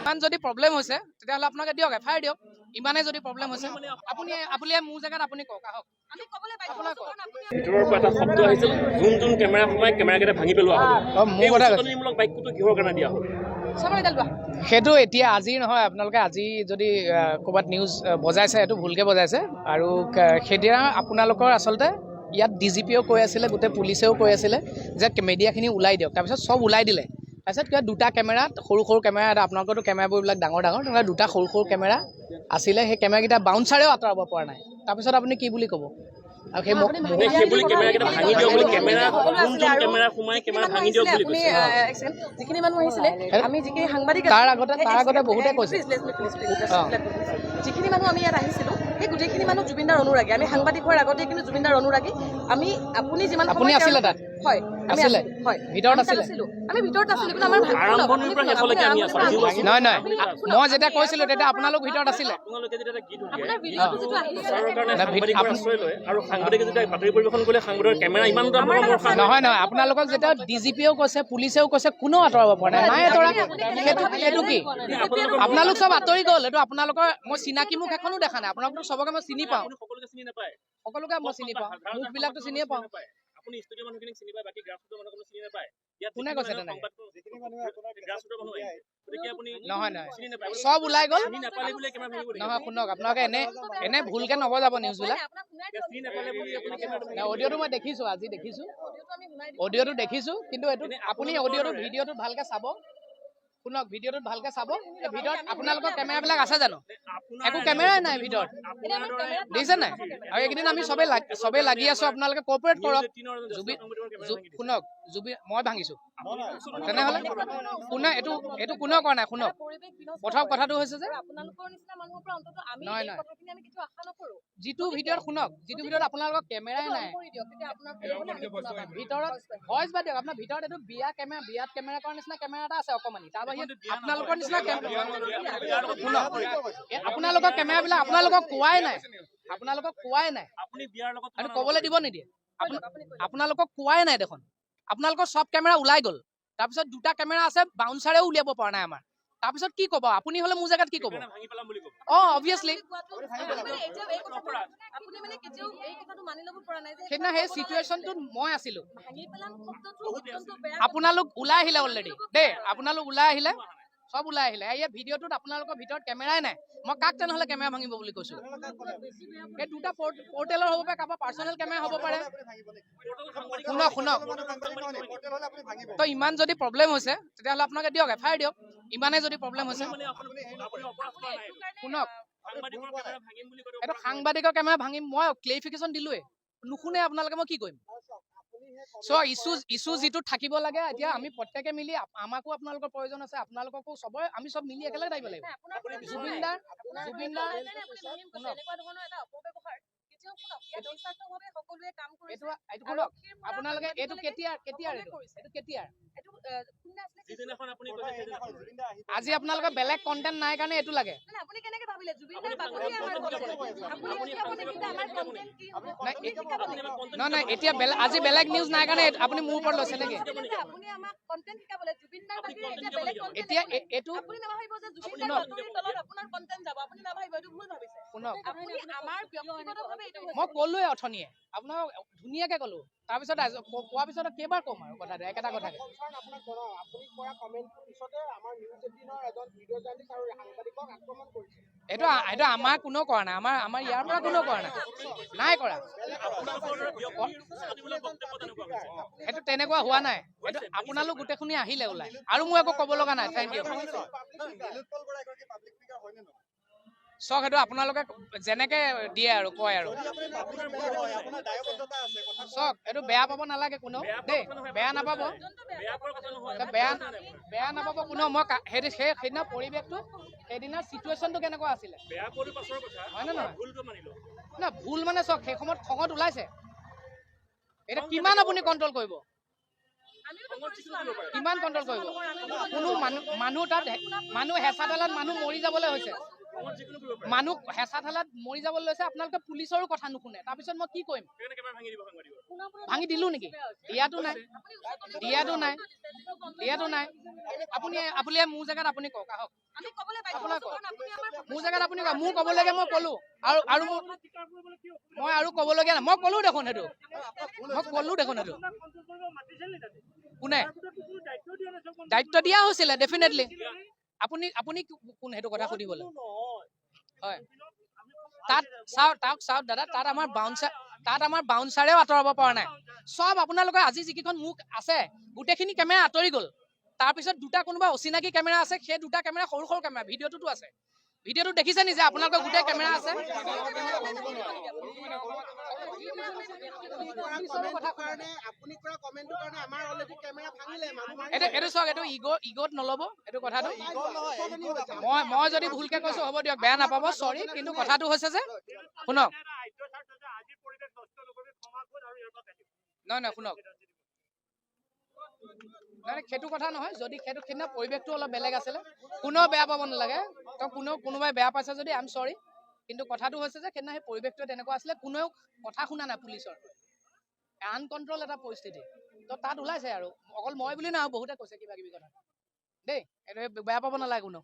ইমান যদি প্ৰব্লেম হৈছে তেতিয়াহ'লে আপোনালোকে দিয়ক এফআইআৰ দিয়ক ইমানে যদি প্ৰব্লেম হৈছে আপুনি মোৰ জেগাত আপুনি কওক আহক ভিতৰৰ পৰা এটা শব্দ আহিছিল যোন কেমেৰা সোমাই কেমেৰাকেইটা ভাঙি পেলোৱা হ'ব মোৰ কথা উচতনিমূলক বাক্যটো কিহৰ কাৰণে দিয়া হ'ল সেইটো এতিয়া আজি নহয় আপোনালোকে আজি যদি ক'ৰবাত নিউজ বজাইছে সেইটো ভুলকৈ বজাইছে আৰু সেইদিনা আপোনালোকৰ আচলতে ইয়াত ডিজিপিও কৈ আছিলে গোটেই পুলিচেও কৈ আছিলে যে মিডিয়াখিনি ওলাই দিয়ক তাৰপিছত চব ওলাই দিলে তাৰপিছত কিবা দুটা কেমেৰাত সৰু কেমেৰা এটা আপোনালোকৰতো কেমেৰাবোৰবিলাক ডাঙৰ তেনেকুৱা দুটা সৰু কেমেৰা আছিলে সেই কেমেৰাকেইটা বাউন্সাৰেও আঁতৰাব পৰা নাই তাৰপিছত আপুনি কি বুলি ক'ব আৰু সেই কেমেৰাকেইটা ভাঙি দিয়ক বুলি কেমেৰা সোমাই কেমেৰা ভাঙি দিয়ক বুলি কৈছে যিখিনি মানুহ আহিছিলে আমি যিখিনি সাংবাদিক তাৰ আগতে বহুতে কৈছে যিখিনি মানুহ আমি ইয়াত আহিছিলোঁ সেই গোটেইখিনি মানুহ জুবিনদাৰ অনুৰাগী আমি সাংবাদিক হোৱাৰ আগতে কিন্তু জুবিনদাৰ অনুৰাগী আমি আপুনি যিমান আপুনি আছিলে তাত হয় আছিলে হয় ভিতৰত আছিলে আমি ভিতৰত আছিলোঁ কিন্তু আমাৰ আৰম্ভণিৰ পৰা শেষলৈকে আমি আছোঁ নহয় মই যেতিয়া কৈছিলোঁ তেতিয়া আপোনালোক ভিতৰত আছিলে আপোনালোকে যেতিয়া গীত উলিয়াই আৰু সাংবাদিকে যেতিয়া বাতৰি পৰিৱেশন কৰিলে সাংবাদিকৰ কেমেৰা ইমান নহয় আপোনালোকক যেতিয়া ডিজিপিও কৈছে পুলিচেও কৈছে কোনো আঁতৰাব পৰা নাই আঁতৰা সেইটো কি আপোনালোক চব আঁতৰি গ'ল এইটো আপোনালোকৰ মই চিনাকি মুখ এখনো দেখা নাই আপোনালোক চবকে মই চিনি পাওঁ সকলোকে মই চিনি পাওঁ মুখবিলাকতো চিনিয়ে পাওঁ আপুনি ষ্টুডিঅ' মানুহখিনিক চিনি পায় বাকী গ্ৰাছৰুটৰ মানুহক চিনি নাপায় কোনে কৈছে তেনেকৈ গ্ৰাছৰুটৰ মানুহ গতিকে আপুনি নহয় চব ওলাই গ'ল নাপালে বুলি কেমেৰা ভাঙিব নহয় শুনক আপোনালোকে এনে ভুলকে নবজাব নিউজবিলাক অডিঅ'টো মই দেখিছোঁ আজি দেখিছোঁ অডিঅ'টো দেখিছোঁ কিন্তু এইটো আপুনি অডিঅ'টো ভিডিঅ'টোত ভালকে চাব শুনক ভিডিঅ'টোত ভালকে চাব এই ভিতৰত আপোনালোকৰ কেমেৰাবিলাক আছে জানো একো কেমেৰাই নাই ভিতৰত দেখিছে নাই আৰু এইকেইদিন আমি চবেই লাগি আছোঁ আপোনালোকে কৰ্পৰেট কৰক শুনক মই ভাঙিছোঁ তেনেহ'লে কোনে এইটো কোনেও কৰা নাই শুনক প্ৰথম কথাটো হৈছে যে নহয় যিটো ভিডিঅ'ত শুনক যিটো ভিডিঅ'ত আপোনালোকৰ কেমেৰাই নাই ভিতৰত ভইচ বা দিয়ক আপোনাৰ ভিতৰত এইটো বিয়াত কেমেৰা কৰাৰ নিচিনা কেমেৰা এটা আছে অকণমানি তাৰ বাহিৰে আপোনালোকৰ নিচিনা শুনক আপোনালোকৰ কেমেৰাবিলাক আপোনালোকক কোৱাই নাই আৰু ক'বলৈ দিব নিদিয়ে আপোনালোকক কোৱাই নাই দেখোন আপোনালোকৰ চব কেমেৰা ওলাই গ'ল তাৰপিছত দুটা কেমেৰা আছে বাউন্সাৰেও উলিয়াব পৰা নাই আমাৰ তাৰপিছত কি ক'ব আপুনি হ'লে মোৰ জেগাত কি ক'ব অবভিয়াছলি সেইদিনা সেই চিটুৱেশ্যনটোত মই আছিলোঁ আপোনালোক ওলাই আহিলে অলৰেডি দেই আপোনালোক ওলাই আহিলে চব ওলাই আহিলে এই ভিডিঅ'টোত আপোনালোকৰ ভিতৰত কেমেৰাই নাই মই কাক তেনেহ'লে কেমেৰা ভাঙিব বুলি কৈছোঁ এই দুটা পৰ্টেলৰ হ'ব পাৰে কাৰোবাৰ পাৰ্চনেল কেমেৰা হ'ব পাৰে শুনক তো ইমান যদি প্ৰব্লেম হৈছে তেতিয়াহ'লে আপোনালোকে দিয়ক এফআইআৰ দিয়ক ইমানে যদি প্ৰব্লেম হৈছে শুনক এইটো সাংবাদিকৰ কেমেৰা ভাঙিম মই ক্লেৰিফিকেশ্যন দিলোৱে নুশুনে আপোনালোকে মই কি কৰিম চ' ইছ্যু যিটো থাকিব লাগে এতিয়া আমি প্ৰত্যেকে মিলি আমাকো আপোনালোকৰ প্ৰয়োজন আছে আপোনালোককো চবৰে আমি চব মিলি একেলগে থাকিব লাগিব জুবিনদাৰ আপোনালোকে এইটো কেতিয়াৰ আজি আপোনালোকৰ বেলেগ কণ্টেণ্ট নাই কাৰণে এইটো লাগে নহয় এতিয়া আজি বেলেগ নিউজ নাই কাৰণে আপুনি মোৰ ওপৰত লৈছে নেকি এতিয়া এইটো মই ক'লোৱে অথনিয়ে আপোনাক ধুনীয়াকে ক'লো তাৰপিছত কোৱাৰ পিছত কেইবাৰ ক'ম আৰু কথাটো একেটা কথাকে এইটো আমাৰ কোনেও কৰা নাই আমাৰ ইয়াৰ পৰা কোনেও কৰা নাই কৰা সেইটো তেনেকুৱা হোৱা নাই এইটো আপোনালোক গোটেইখিনি আহিলে ওলাই আৰু মই একো ক'ব লগা নাই থেংক ইউ চক সেইটো আপোনালোকে যেনেকে দিয়ে আৰু কয় আৰু চক এইটো বেয়া পাব নালাগে কোনেও দেই বেয়া নাপাব কোনেও মই সেইদিনা পৰিৱেশটো সেইদিনাৰ চিটুৱেশ্যনটো কেনেকুৱা আছিলে হয় নে নহয় না ভুল মানে চক সেই সময়ত খঙত ওলাইছে এতিয়া কিমান আপুনি কণ্ট্ৰল কৰিব কিমান কণ্ট্ৰল কৰিব কোনো মানুহ তাত মানুহ হেঁচা ডালত মানুহ মৰি যাবলৈ হৈছে মানুহ হেঁচা ঠেলাত মৰি যাব লৈছে, আপোনালোকে পুলিচৰো কথা নুশুনে। তাৰপিছত মই কি কৰিম? ভাঙি দিলো নেকি? দিয়াটো নাই, দিয়াটো নাই, দিয়াটো নাই। আপুনি মোৰ জেগাত আপুনি কওক, আহক আপোনাৰ কওক, মোৰ জেগাত আপুনি কওক। মোৰ ক'বলৈকে মই ক'লো, আৰু মই আৰু ক'বলগীয়া নাই। মই ক'লো দেখোন সেইটো, মই ক'লো দেখোন সেইটো। কোনে দায়িত্ব দিয়া হৈছিলে? ডেফিনেটলি। আপুনি কোন সেইটো কথা সুধিবলৈ? হয়, তাত চাওক দাদা, তাত আমাৰ বাউন্সাৰেও আঁতৰাব পৰা নাই। চব আপোনালোকৰ আজি যিকেইখন মুখ আছে গোটেইখিনি কেমেৰা আঁতৰি গ'ল। তাৰপিছত দুটা কোনোবা অচিনাকি কেমেৰা আছে, সেই দুটা কেমেৰা সৰু সৰু কেমেৰা। ভিডিঅ'টোতো আছে, ভিডিঅ'টো দেখিছে নিজে, আপোনালোকৰ গোটেই কেমেৰা আছে। এইটো চাওক, এইটো ইগত নল'ব এইটো কথাটো। মই যদি ভুলকে কৈছো হ'ব দিয়ক, বেয়া নাপাব, চৰি। কিন্তু কথাটো হৈছে যে শুনক, নহয় শুনক, নাই সেইটো কথা নহয়। যদি সেইটো সেইদিনা পৰিৱেশটো অলপ বেলেগ আছিলে, কোনেও বেয়া পাব নালাগে। কোনোবাই বেয়া পাইছে যদি আই এম চৰি। কিন্তু কথাটো হৈছে যে সেইদিনা সেই পৰিৱেশটো তেনেকুৱা আছিলে, কোনেও কথা শুনা নাই পুলিচৰ। আনকণ্ট্ৰল এটা পৰিস্থিতি, তো তাত ওলাইছে। আৰু অকল মই বুলি নহয়, বহুতে কৈছে কিবা কিবি কথা দেই। এইটো বেয়া পাব নালাগে কোনেও।